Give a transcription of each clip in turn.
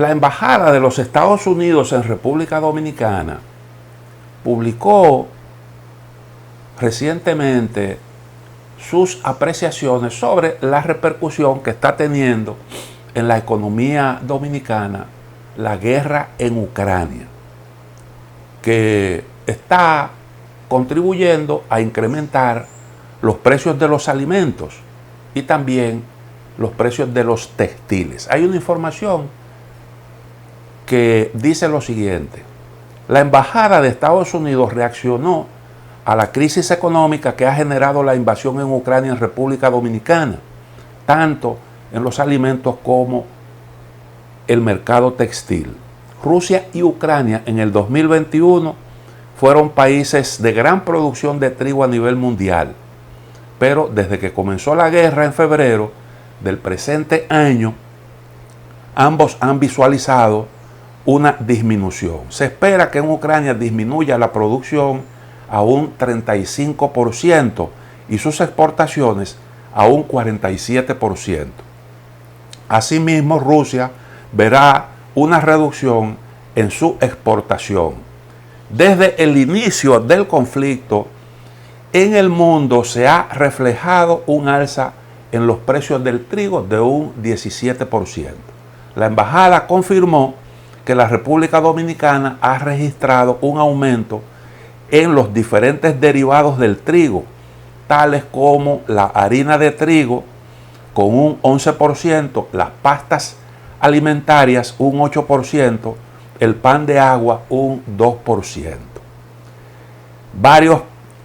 La Embajada de los Estados Unidos en República Dominicana publicó recientemente sus apreciaciones sobre la repercusión que está teniendo en la economía dominicana la guerra en Ucrania, que está contribuyendo a incrementar los precios de los alimentos y también los precios de los textiles. Hay una información que dice lo siguiente: la Embajada de Estados Unidos reaccionó a la crisis económica que ha generado la invasión en Ucrania en República Dominicana, tanto en los alimentos como el mercado textil. Rusia y Ucrania en el 2021 fueron países de gran producción de trigo a nivel mundial, pero desde que comenzó la guerra en febrero del presente año, ambos han visualizado una disminución. Se espera que en Ucrania disminuya la producción a un 35% y sus exportaciones a un 47%. Asimismo, Rusia verá una reducción en su exportación. Desde el inicio del conflicto, en el mundo se ha reflejado un alza en los precios del trigo de un 17%. La embajada confirmó que la República Dominicana ha registrado un aumento en los diferentes derivados del trigo, tales como la harina de trigo con un 11%, las pastas alimentarias un 8%, el pan de agua un 2%. Varios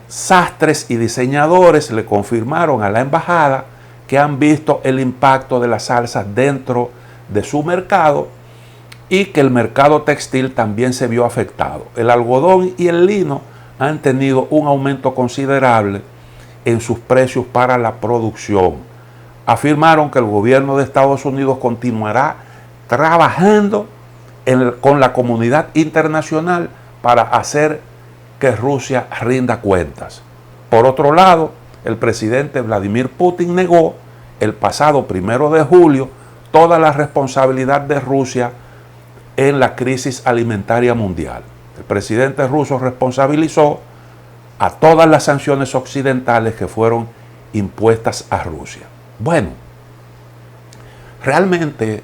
sastres y diseñadores le confirmaron a la embajada que han visto el impacto de las alzas dentro de su mercado y que el mercado textil también se vio afectado. El algodón y el lino han tenido un aumento considerable en sus precios para la producción. Afirmaron que el gobierno de Estados Unidos continuará trabajando con la comunidad internacional para hacer que Rusia rinda cuentas. Por otro lado, el presidente Vladimir Putin negó el pasado 1 de julio toda la responsabilidad de Rusia en la crisis alimentaria mundial. El presidente ruso responsabilizó a todas las sanciones occidentales que fueron impuestas a Rusia. Bueno, realmente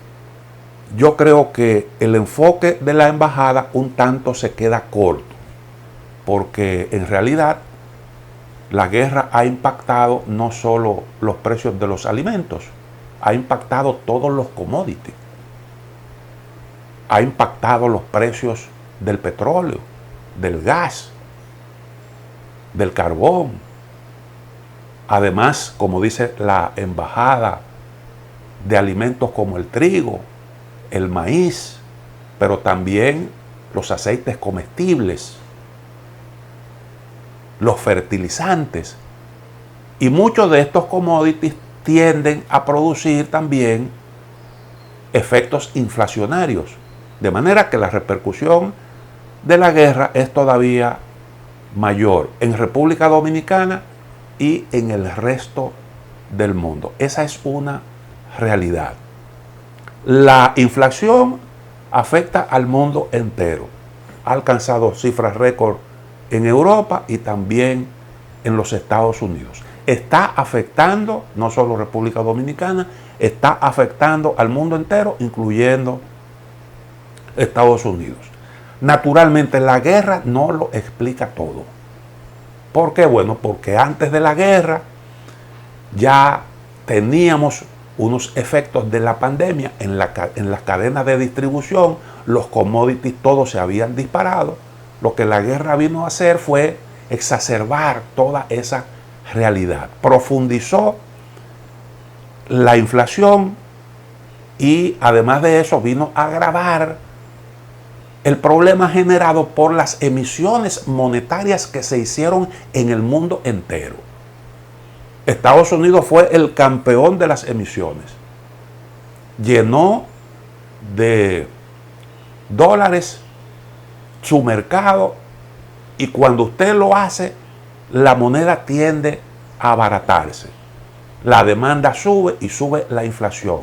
yo creo que el enfoque de la embajada un tanto se queda corto, porque en realidad la guerra ha impactado no solo los precios de los alimentos, ha impactado todos los commodities, ha impactado los precios del petróleo, del gas, del carbón. Además, como dice la embajada, de alimentos como el trigo, el maíz, pero también los aceites comestibles, los fertilizantes. Y muchos de estos commodities tienden a producir también efectos inflacionarios. De manera que la repercusión de la guerra es todavía mayor en República Dominicana y en el resto del mundo. Esa es una realidad. La inflación afecta al mundo entero. Ha alcanzado cifras récord en Europa y también en los Estados Unidos. Está afectando no solo República Dominicana, está afectando al mundo entero, incluyendo Estados Unidos. Naturalmente la guerra no lo explica todo. ¿Por qué? Bueno, porque antes de la guerra ya teníamos unos efectos de la pandemia en las cadenas de distribución, los commodities todos se habían disparado. Lo que la guerra vino a hacer fue exacerbar toda esa realidad. Profundizó la inflación y además de eso vino a agravar el problema generado por las emisiones monetarias que se hicieron en el mundo entero. Estados Unidos fue el campeón de las emisiones. Llenó de dólares su mercado y cuando usted lo hace, la moneda tiende a abaratarse. La demanda sube y sube la inflación.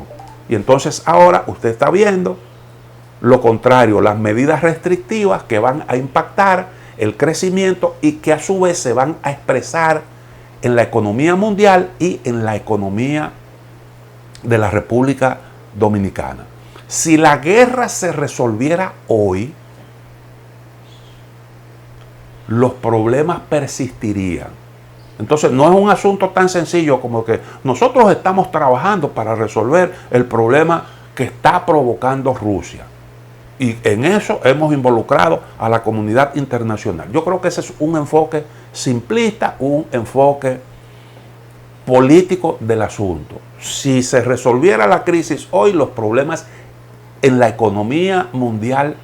Y entonces ahora usted está viendo lo contrario, las medidas restrictivas que van a impactar el crecimiento y que a su vez se van a expresar en la economía mundial y en la economía de la República Dominicana. Si la guerra se resolviera hoy, los problemas persistirían. Entonces no es un asunto tan sencillo como que nosotros estamos trabajando para resolver el problema que está provocando Rusia. Y en eso hemos involucrado a la comunidad internacional. Yo creo que ese es un enfoque simplista, un enfoque político del asunto. Si se resolviera la crisis hoy, los problemas en la economía mundial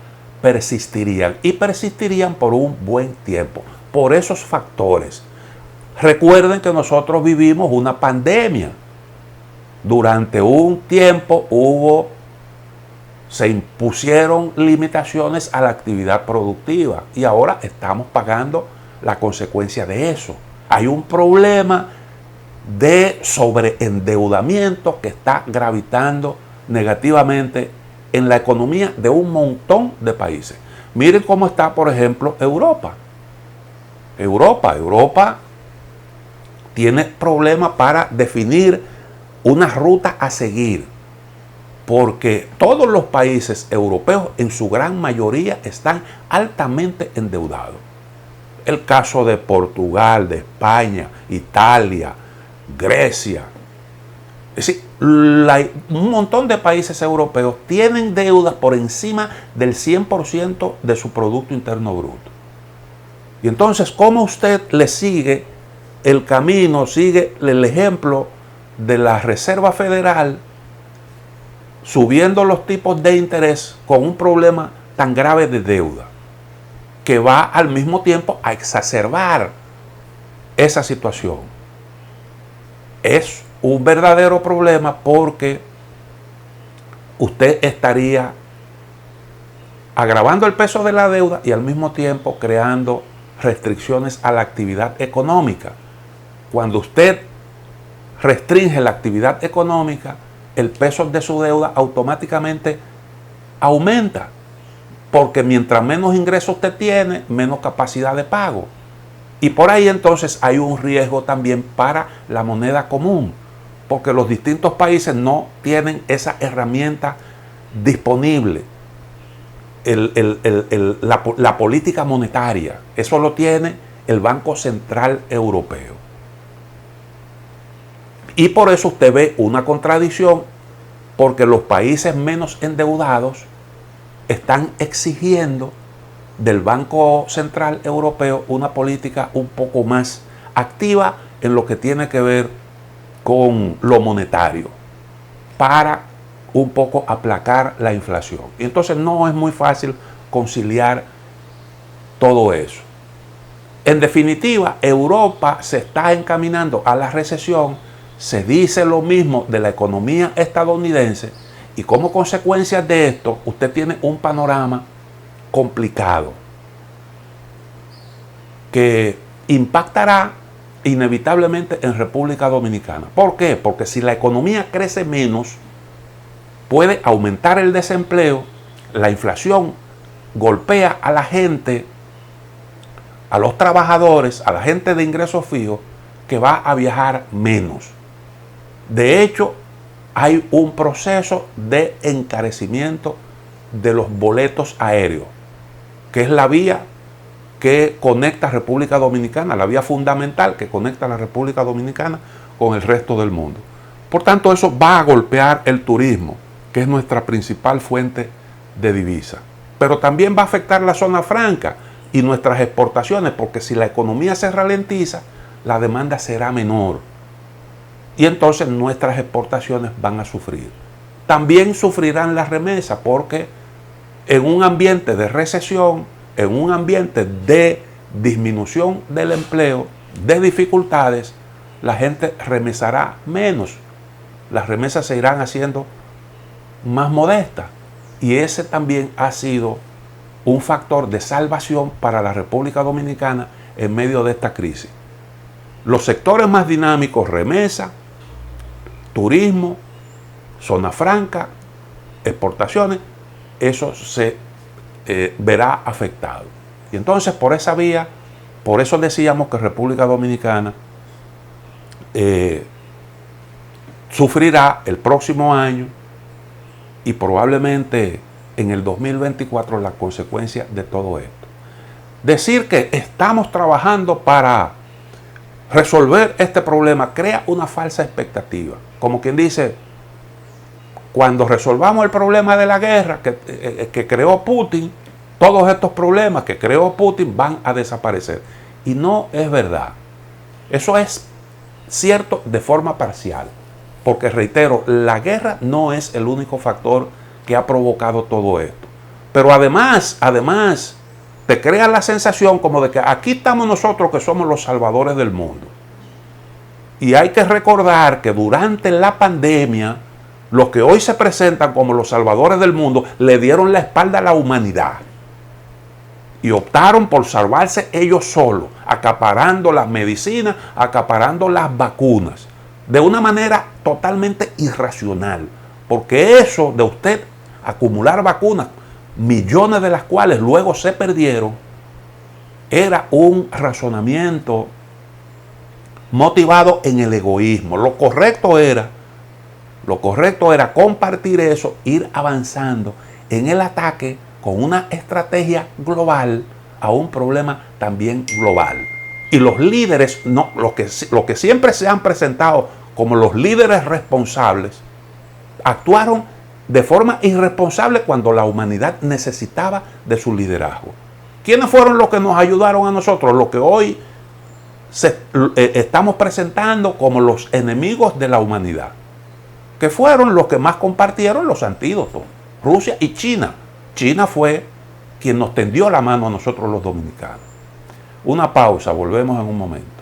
persistirían y persistirían por un buen tiempo, por esos factores. Recuerden que nosotros vivimos una pandemia. Durante un tiempo se impusieron limitaciones a la actividad productiva y ahora estamos pagando la consecuencia de eso. Hay un problema de sobreendeudamiento que está gravitando negativamente en la economía de un montón de países. Miren cómo está, por ejemplo, Europa. Europa tiene problemas para definir una ruta a seguir, porque todos los países europeos en su gran mayoría están altamente endeudados. El caso de Portugal, de España, Italia, Grecia. Es decir, un montón de países europeos tienen deudas por encima del 100% de su Producto Interno Bruto. Y entonces, ¿cómo usted le sigue el camino, sigue el ejemplo de la Reserva Federal subiendo los tipos de interés con un problema tan grave de deuda que va al mismo tiempo a exacerbar esa situación? Es un verdadero problema porque usted estaría agravando el peso de la deuda y al mismo tiempo creando restricciones a la actividad económica. Cuando usted restringe la actividad económica, el peso de su deuda automáticamente aumenta, porque mientras menos ingresos usted tiene, menos capacidad de pago. Y por ahí entonces hay un riesgo también para la moneda común, porque los distintos países no tienen esa herramienta disponible. La política monetaria, eso lo tiene el Banco Central Europeo. Y por eso usted ve una contradicción, porque los países menos endeudados están exigiendo del Banco Central Europeo una política un poco más activa en lo que tiene que ver con lo monetario, para un poco aplacar la inflación. Y entonces no es muy fácil conciliar todo eso. En definitiva, Europa se está encaminando a la recesión. Se dice lo mismo de la economía estadounidense y como consecuencia de esto usted tiene un panorama complicado que impactará inevitablemente en República Dominicana. ¿Por qué? Porque si la economía crece menos, puede aumentar el desempleo, la inflación golpea a la gente, a los trabajadores, a la gente de ingresos fijos, que va a viajar menos. De hecho, hay un proceso de encarecimiento de los boletos aéreos, que es la vía que conecta a República Dominicana, la vía fundamental que conecta a la República Dominicana con el resto del mundo. Por tanto, eso va a golpear el turismo, que es nuestra principal fuente de divisa. Pero también va a afectar la zona franca y nuestras exportaciones, porque si la economía se ralentiza, la demanda será menor. Y entonces nuestras exportaciones van a sufrir. También sufrirán las remesas, porque en un ambiente de recesión, en un ambiente de disminución del empleo, de dificultades, la gente remesará menos. Las remesas se irán haciendo más modestas. Y ese también ha sido un factor de salvación para la República Dominicana en medio de esta crisis. Los sectores más dinámicos, remesa, turismo, zona franca, exportaciones, eso se verá afectado. Y entonces por esa vía, por eso decíamos que República Dominicana sufrirá el próximo año y probablemente en el 2024 las consecuencias de todo esto. Decir que estamos trabajando para resolver este problema crea una falsa expectativa. Como quien dice, cuando resolvamos el problema de la guerra que creó Putin, todos estos problemas que creó Putin van a desaparecer. Y no es verdad. Eso es cierto de forma parcial. Porque reitero, la guerra no es el único factor que ha provocado todo esto. Pero además, te crea la sensación como de que aquí estamos nosotros que somos los salvadores del mundo. Y hay que recordar que durante la pandemia, los que hoy se presentan como los salvadores del mundo le dieron la espalda a la humanidad. Y optaron por salvarse ellos solos, acaparando las medicinas, acaparando las vacunas. De una manera totalmente irracional. Porque eso de usted acumular vacunas, millones de las cuales luego se perdieron, era un razonamiento motivado en el egoísmo. Lo correcto era compartir eso, ir avanzando en el ataque con una estrategia global a un problema también global. Y los líderes, no, los que siempre se han presentado como los líderes responsables, actuaron de forma irresponsable cuando la humanidad necesitaba de su liderazgo. ¿Quiénes fueron los que nos ayudaron a nosotros? Los que hoy estamos presentando como los enemigos de la humanidad, que fueron los que más compartieron los antídotos, Rusia y China. China fue quien nos tendió la mano a nosotros los dominicanos. Una pausa, volvemos en un momento.